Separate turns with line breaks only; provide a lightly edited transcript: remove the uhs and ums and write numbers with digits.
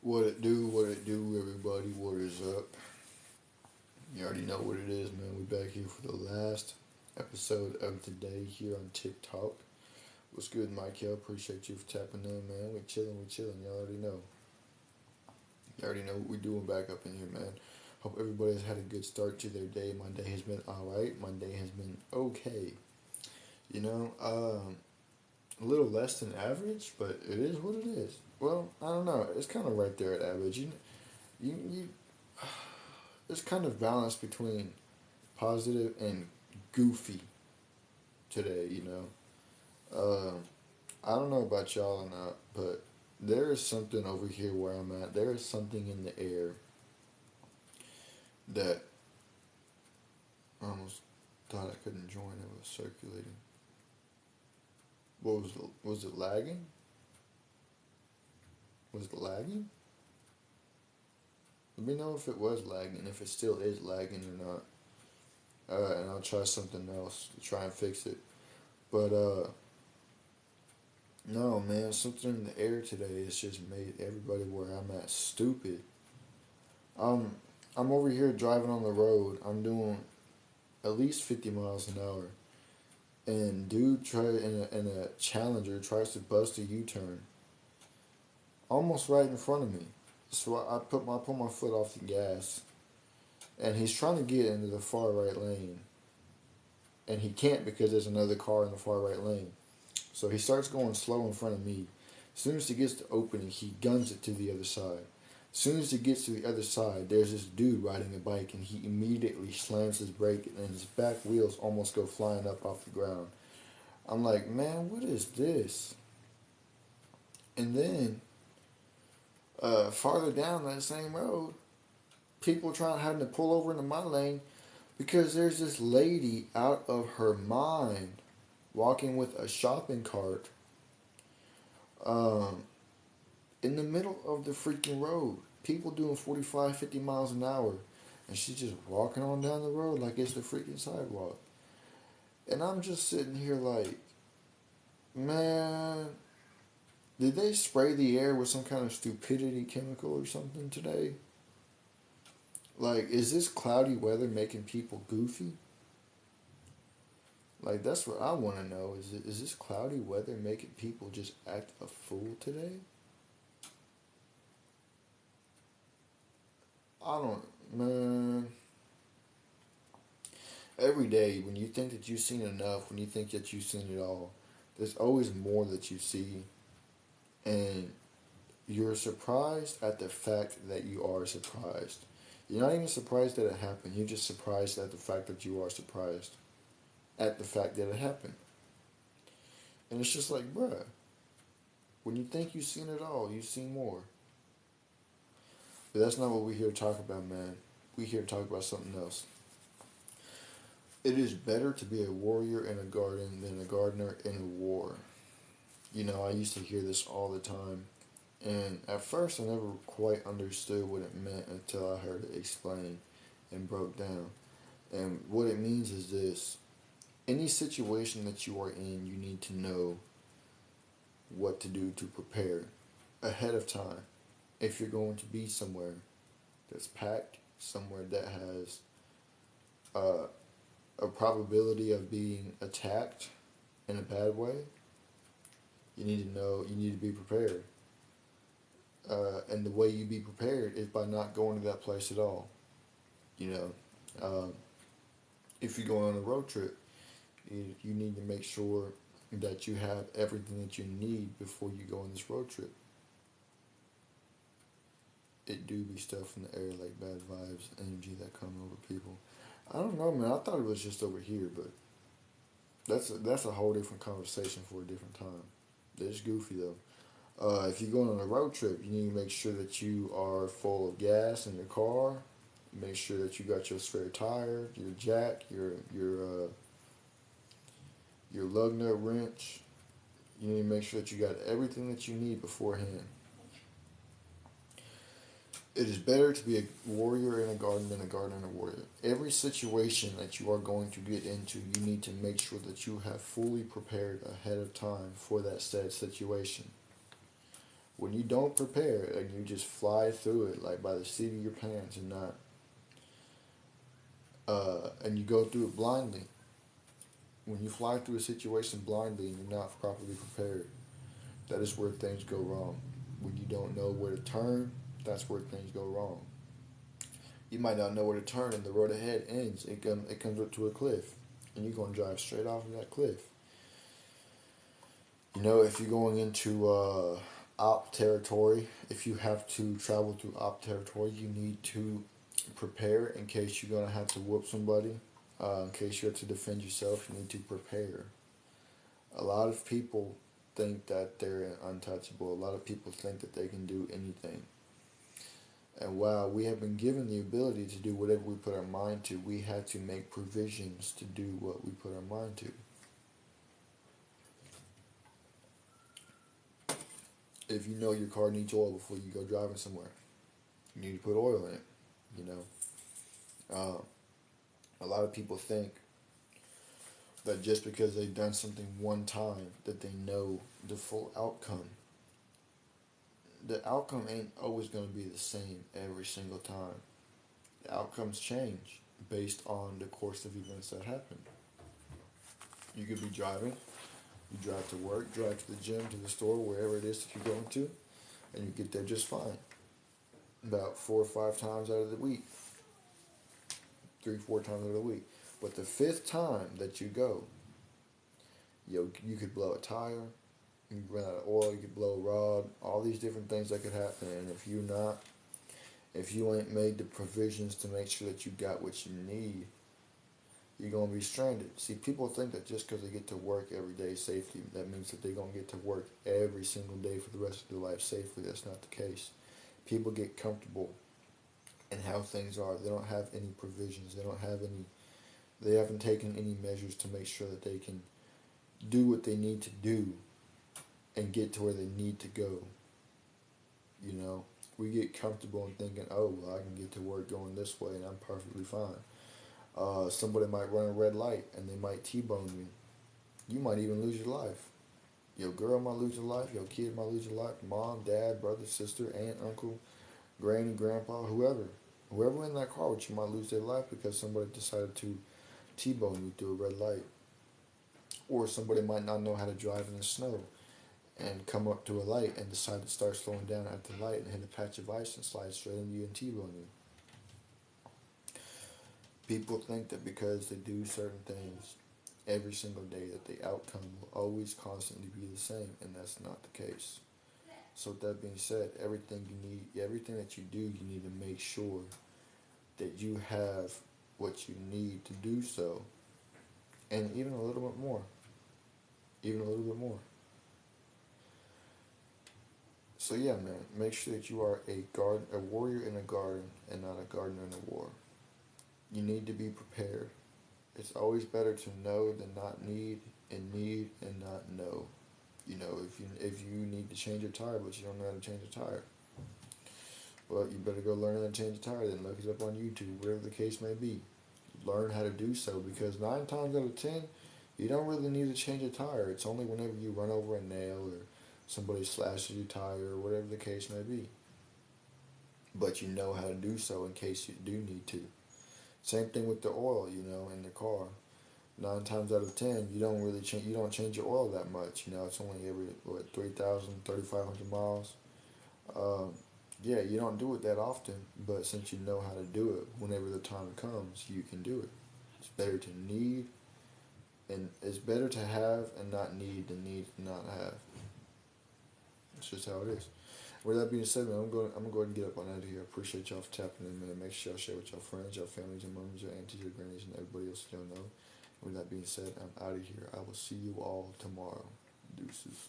what it do, everybody, what is up? You already know what it is, man. We back here for the last episode of the day here on TikTok. What's good, Mike? Yo, appreciate you for tapping in, man. We chilling. You already know. You already know what we're doing back up in here, man. Hope everybody's had a good start to their day. My day has been alright. My day has been okay. You know, a little less than average, but it is what it is. Well, I don't know. It's kind of right there at average. You it's kind of balanced between positive and goofy today, you know. I don't know about y'all or not, but there is something over here where I'm at. There is something in the air that I almost thought I couldn't join. It was circulating. Was it lagging? Was it lagging? Let me know if it was lagging, if it still is lagging or not. And I'll try something else to try and fix it. But no, man, something in the air today has just made everybody where I'm at stupid. Um, I'm over here driving on the road. I'm doing at least 50 miles an hour, and dude in a Challenger tries to bust a U-turn, almost right in front of me. So I put my foot off the gas, and he's trying to get into the far right lane, and he can't because there's another car in the far right lane. So he starts going slow in front of me. As soon as he gets to opening, he guns it to the other side. As soon as he gets to the other side, there's this dude riding a bike, and he immediately slams his brake, and his back wheels almost go flying up off the ground. I'm like, man, what is this? And then, farther down that same road, people trying having to pull over into my lane because there's this lady out of her mind walking with a shopping cart um, in the middle of the freaking road. People doing 45, 50 miles an hour. And she's just walking on down the road like it's the freaking sidewalk. And I'm just sitting here like, man, did they spray the air with some kind of stupidity chemical or something today? Like, is this cloudy weather making people goofy? Like, that's what I want to know. Is this cloudy weather making people just act a fool today? I don't, man. Every day, when you think that you've seen enough, when you think that you've seen it all, there's always more that you see, and you're surprised at the fact that you are surprised. You're not even surprised that it happened. You're just surprised at the fact that you are surprised at the fact that it happened. And it's just like, bruh, when you think you've seen it all, you've seen more. But that's not what we're here to talk about, man. We're here to talk about something else. It is better to be a warrior in a garden than a gardener in a war. You know, I used to hear this all the time. And at first, I never quite understood what it meant until I heard it explained and broke down. And what it means is this: any situation that you are in, you need to know what to do to prepare ahead of time. If you're going to be somewhere that's packed, somewhere that has uh, a probability of being attacked in a bad way, you need to know, you need to be prepared. And the way you be prepared is by not going to that place at all. You know, um, if you're going on a road trip, you need to make sure that you have everything that you need before you go on this road trip. It do be stuff in the air like bad vibes, energy that come over people. I don't know, man. I thought it was just over here, but that's a whole different conversation for a different time. It's goofy though. If you're going on a road trip, you need to make sure that you are full of gas in your car. Make sure that you got your spare tire, your jack, your lug nut wrench. You need to make sure that you got everything that you need beforehand. It is better to be a warrior in a garden than a gardener in a warrior. Every situation that you are going to get into, you need to make sure that you have fully prepared ahead of time for that said situation. When you don't prepare and you just fly through it like by the seat of your pants and not, and you go through it blindly. When you fly through a situation blindly and you're not properly prepared, that is where things go wrong. When you don't know where to turn, that's where things go wrong. You might not know where to turn, and the road ahead ends. It comes up to a cliff, and you're going to drive straight off of that cliff. You know, if you're going into op territory, if you have to travel through op territory, you need to prepare in case you're going to have to whoop somebody. In case you have to defend yourself, you need to prepare. A lot of people think that they're untouchable. A lot of people think that they can do anything. And while we have been given the ability to do whatever we put our mind to, we had to make provisions to do what we put our mind to. If you know your car needs oil before you go driving somewhere, you need to put oil in it. You know, a lot of people think that just because they've done something one time that they know the full outcome. The outcome ain't always going to be the same every single time. The outcomes change based on the course of events that happen. You could be driving, you drive to work, drive to the gym, to the store, wherever it is that you're going to, and you get there just fine. About 4 or 5 times out of the week. 3, 4 times out of the week. But the 5th time that you go, you could blow a tire, you could run out of oil, you could blow a rod, all these different things that could happen. And if you ain't made the provisions to make sure that you got what you need, you're going to be stranded. See, people think that just because they get to work every day safely, that means that they're going to get to work every single day for the rest of their life safely. That's not the case. People get comfortable in how things are. They don't have any provisions. They haven't taken any measures to make sure that they can do what they need to do and get to where they need to go. You know, we get comfortable in thinking, oh, well, I can get to work going this way and I'm perfectly fine. Somebody might run a red light and they might T-bone you. You might even lose your life. Your girl might lose your life. Your kid might lose your life. Mom, dad, brother, sister, aunt, uncle, granny, grandpa, whoever. Whoever in that car with you might lose their life because somebody decided to T-bone you through a red light. Or somebody might not know how to drive in the snow and come up to a light and decide to start slowing down at the light and hit a patch of ice and slide straight into you and T-bone you. People think that because they do certain things every single day that the outcome will always constantly be the same, and that's not the case. So with that being said, everything that you do, you need to make sure that you have what you need to do so, and even a little bit more. Even a little bit more. So yeah, man, make sure that you are a warrior in a garden and not a gardener in a war. You need to be prepared. It's always better to know than not need, and need and not know. You know, if you need to change your tire but you don't know how to change a tire, well, you better go learn how to change a tire. Then look it up on YouTube, whatever the case may be. Learn how to do so, because 9 times out of 10, you don't really need to change a tire. It's only whenever you run over a nail or somebody slashes your tire or whatever the case may be. But you know how to do so in case you do need to. Same thing with the oil, you know, in the car. 9 times out of 10, you don't really change. You don't change your oil that much. You know, it's only every 3,000, 3,500 miles. Um, yeah, you don't do it that often, but since you know how to do it, whenever the time comes, you can do it. It's better to need, and it's better to have and not need than need and not have. It's just how it is. With that being said, man, I'm gonna go ahead and get up on out of here. I appreciate y'all for tapping in, man. Make sure y'all share with your friends, your families, your moms, your aunties, your grannies, and everybody else y'all know. With that being said, I'm out of here. I will see you all tomorrow. Deuces.